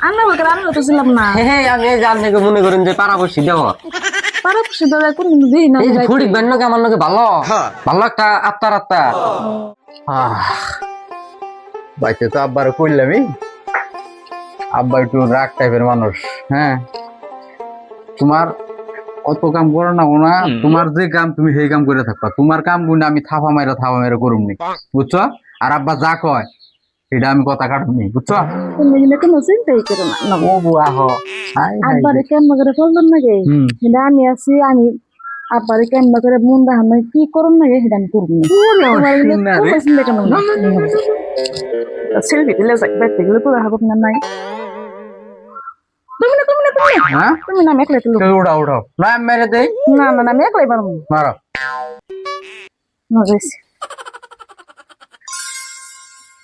আমরা বলতে আমি তো ছিলাম না। হ্যাঁ আমি জানি মনে করেন যে পাড়াপড়শি দেব পাড়াপড়শি দাদা কোন দিই না। এই যে ফুড়ি বান্য আমার নাকি ভালো ভালো একটা আত্মা বাইতে তো আব্বারে কইলামই, আব্বা একটু রাগ টাইপের মানুষ। হ্যাঁ, তোমার অত কাম করো না ওনা, তোমার যে কাম তুমি সেই কাম করে থাকবা, তোমার কাম গুলো আমি থাপা মাইরা করুমনি, বুঝছো? আর আব্বা যা কয় সেটা আমি কথা কাটুনি, বুঝছো? তুমি এগুলো কোনো চিন্তাই করো না। ও বুয়া হো আব্বারে কেমন করে ফলবেন নাকি সেটা আমি আছি। আমি আব্বারে কেমন করে মন রাখান কি করুন নাকি সেটা আমি করবো না। সেলফি দিলে বাইতে গেলে তো দেখা করুন নাই। তুমি না একলাই তুলো। উঠাও উঠাও না মেরে দেই না আমি একলাই পারবো মারো।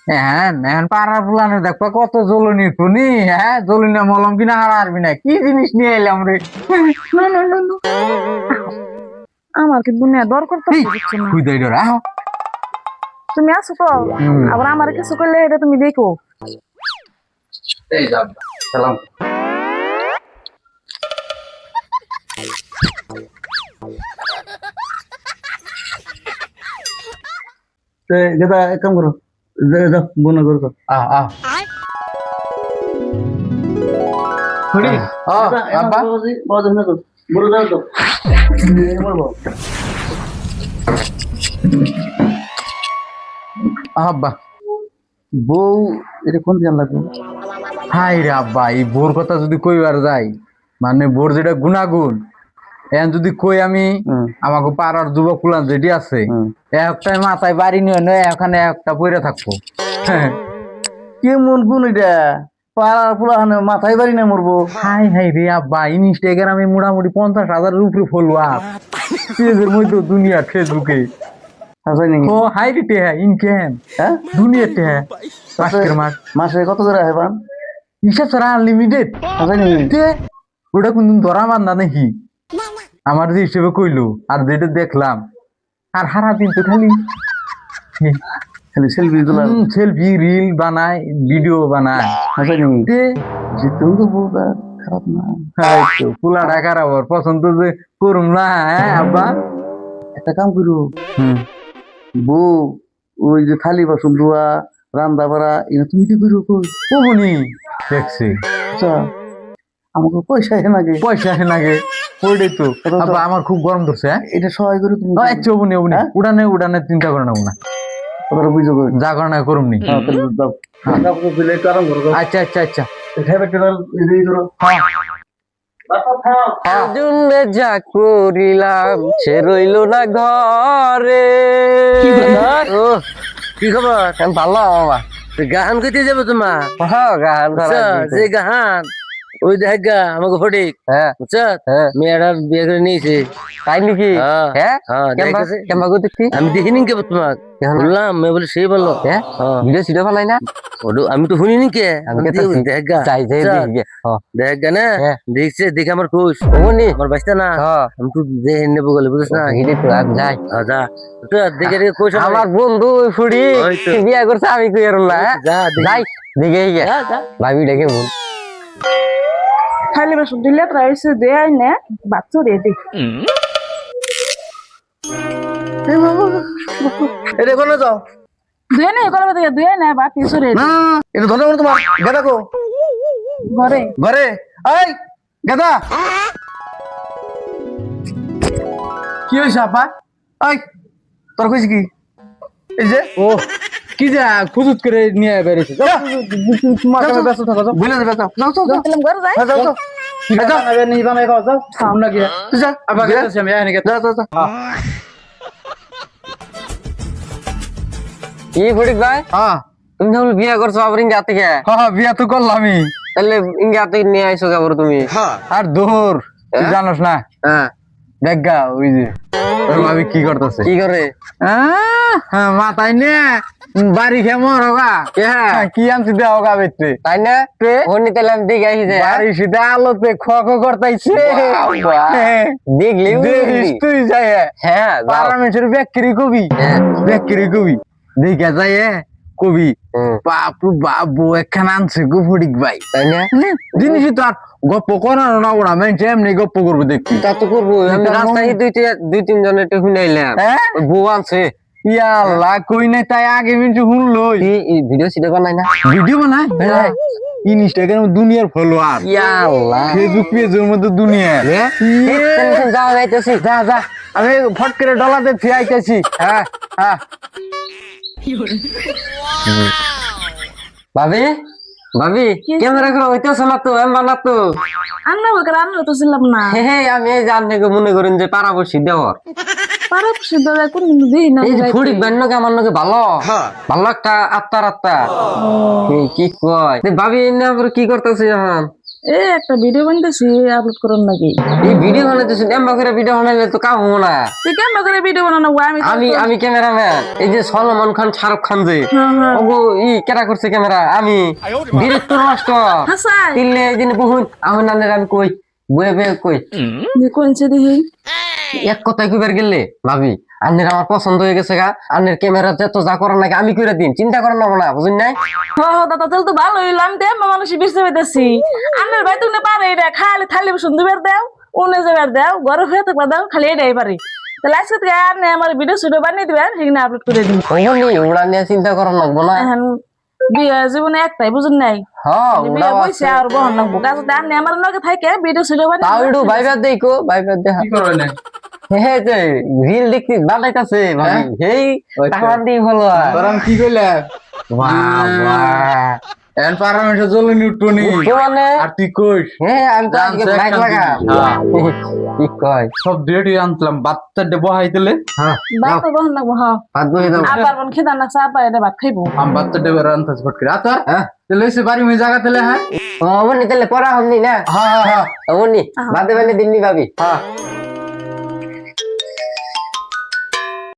হ্যাঁ এখন পাড়ার ফুলানে দেখবা কত জ্বলনি টুনি। হ্যাঁ জ্বলনি মলম কিনা হারবি না, কি জিনিস নিয়ে এলাম রে। আমার কি দুনিয়া দরকার তো তুমি আসো তো আবার আমার কিছু করলে এটা তুমি দেখো। সালাম যেটা এক কাম করো, যাও বোনা করো। আব্বা বউ এটা কোন ধ্যান লাগবে? হাই রে আব্বা, এই বোর কথা যদি কইবার যাই, মানে বোর যেটা গুণাগুণ এখন যদি কই আমি, আমাকে পাড়ার যুবক কুলান যেটি আছে একটাই মাথায় বাড়ি নিয়ে নয় এখানে একটা পইরা থাকবো। কেমন গুণ এটা? পাড়ার পুলাহানে মাথায় বাড়ি না মরবো? হাই হাই রে আব্বা, ইনস্টাগ্রামে মোটামুটি 50,000-এর উপরে ফলোয়ার, পেজের মধ্যে দুনিয়া ফেসবুকে। ও হাই রে টেহা ইনকেম দুনিয়া টেহা আজকের মাসে কত করে হয় পান? হিসাব ছাড়া আনলিমিটেড। ওটা কোনদিন ধরা বান্ধা নাকি আমার যে হিসেবে কইলো আর যেটা দেখলাম, আর সারা দিন তো খালি সেলফি তোলা, সেলফি রিল বানায় ভিডিও বানায়। তুমি তো বউটা খারাপ না। পুলাটা খারাপ ওর পছন্দ যে করুম না। হ্যাঁ আব্বা একটা কাম করু, বউ ওই যে থালি বাসন ধোয়া রান্না বাড়া এটা তুমি কি করো? কখনই দেখছি আমাকে পয়সা আসে নাগে ওইটাই তো আব্বা, আমার খুব গরম ধরছে। এটা সহায় করে তুমি উড়ানে চিন্তা করে না না বুঝো যা করে না করুম নি। আচ্ছা আচ্ছা আচ্ছা যা করিলাম সে রইল না ঘরে। কি খবর? ভালো বাবা, গাহান কইতে যাবো তোমার? গান যে গাহান ওই দেখ গা আমাকে ফটিক, বুঝছো? মেয়েটার বিয়ে করে নিয়েছে। তাই নাকি? আমি দেখিনি কেবল তোমার বললাম, মেয়ে বলে সেই বললো ভিডিও সিডিও ফেলাই না, আমি তো শুনিনি কে। দেখ গা দেখ গা না দেখছে, দেখে আমার খুশ আমার বাঁচতে না, আমি তো দেখে নেবো গেলে বুঝছ না। যাই দেখে দেখে খুশ আমার বন্ধু ফুড়ি বিয়ে করছে, আমি কই আর যাই দেখে ভাবি ডেকে বল খালি বাসন দিলে প্রাইস দেয় না বাচ্চা দিয়ে দিই। এটা কোনো যাও দুয়ে নেই করবে তো দুয়ে না বা তিনশো রে না, এটা ধরে তোমার গেদা কো ঘরে ঘরে। এই গেদা কি হয়েছে আপা? এই তোর কইছি কি? এই যে ও কি যা খুজুত করে নিয়ে বেরিয়েছে, ব্যস্ত থাকো বলে দেবে, যাও যাও যাও ঘরে যাই যাও যাও সামনে গিয়ে যা আবার গেছি আমি এখানে যাও যাও যাও। কি ফটিক ভাই, তুমি যখন বিয়ে করছো আবার ইন্ডিয়া থেকে? বিয়া তো করলামই, তাহলে ইন্ডিয়া থেকে নিয়ে আইসো আবার তুমি? আর দূর তুই জানোস না। দেখ গা ওই যে ভাবি কি করতেছে, কি করে মাথায় নে বাড়ি খেয়ে মরগা কি আনছি দেওয়া বেচতে, তাই না? তাহলে আমি দেখে আসি বাড়ি সেটা আলোতে খ করতেছে, দেখলি তুই যাই হ্যাঁ পার্লামেন্টের ব্যাকরি কবি দেখে যাই কবি বাপু বাবু একখানা আনছে গো ফটিক ভাই তাই না জিনিসই তো আর গপ্প করানো না ওরা মেনছে এমনি গপ্প করবো দেখি তা তো করবো আমি রাস্তায় দুই তিন জনের একটু শুনাইলাম হ্যাঁ বউ আনছে ইয়াল্লা কই নাই তাই আগে মিনছে শুনলই ভিডিও সিডিও বানাই না ভিডিও বানায় ইনস্টাগ্রাম দুনিয়ার ফলোয়ার ইয়াল্লাহ ফেসবুক পেজের মধ্যে দুনিয়া যাওয়া যাইতেছি যা যা আমি ফট করে ডলাতে ফিরাইতেছি হ্যাঁ হ্যাঁ ভাবি ভাবি ক্যামেরা করে হইতেছ না তো আমি বানাতো আন্না বলকে রান্না তো ছিলাম না হে আমি এই জানলে মনে করেন যে পাড়াবসি দেওয়ার পারো সিদ্ধ কোন দিই না এই যে ফড়িক বান্নকে আমার নাকি ভালো ভালো একটা আত্মা কি কয় ভাবি এমনি আবার কি করতেছি এখন এই একটা ভিডিও বানাইতেছি আপলোড করুন নাকি এই ভিডিও বানাইতেছি এমবা করে ভিডিও বানাইলে তো কাম হবো না তুই কেমন করে ভিডিও বানানো আমি ক্যামেরাম্যান এই যে সলমন খান শাহরুখ খান যে ওগো কেরা করছে ক্যামেরা আমি ডিরেক্টর মাস্টার হাসাই তিনলে এই দিন বহুন আমার নানের আমি কই বয়ে বয়ে কই কোনছে দেখি এক কথায় কইবার গেলে ভাবি আন্নের আমার পছন্দ হয়ে গেছে গা আন্নের ক্যামেরা যত যা করার নাকি আমি করে দিন চিন্তা করেন না বুঝুন নাই দাদা তাহলে তো ভালো হইলো আমি তো মানুষ বেঁচে পেতেছি আন্নের ভাই তুমি পারে এটা খালি থালি সুন্দর দাও উনে যাবার দাও ঘরে হয়ে থাকবা দাও খালি এটাই পারি তাহলে আজকে থেকে আর নেই আমার ভিডিও সিডিও বানিয়ে দিবেন সেখানে আপলোড করে দিন ওরা নিয়ে চিন্তা করার লাগবো না এখন বিয়ে জীবনে একটাই বুঝুন নাই হ্যাঁ বিয়ে বসে আর বহন লাগবো কাজ আপনি আমার লগে থাকে ভিডিও সিডিও তাও বানিয়ে একটু ভাইবার দেখো ভাইবার দেখা কি করবে না হে যে রিল দেখতে বানাইতাছে ভাবি হেই টাকা দিয়ে ভালো তোরা কি কইলা বাবা এন পার্লামেন্টে জ্বলনি উঠনি মানে আর তুই কইস হ্যাঁ আমি তো আজকে বাইক লাগা কি কয় সব রেডি আনতাম বাচ্চা ডে বহাইতেলে হ্যাঁ বাদ তো বহন লাগবো হ্যাঁ ভাত বসে দাও আবার বোন খেদার না চা পাই এটা ভাত খাইবো আমি বাচ্চা ডে আনতাস ফট করে আতা হ্যাঁ তাহলে এসে বাড়ি মে জায়গা তেলে হ্যাঁ অমনি তাহলে পড়া হমনি না হ্যাঁ হ্যাঁ অমনি বাদে বাদে দিননি ভাবি হ্যাঁ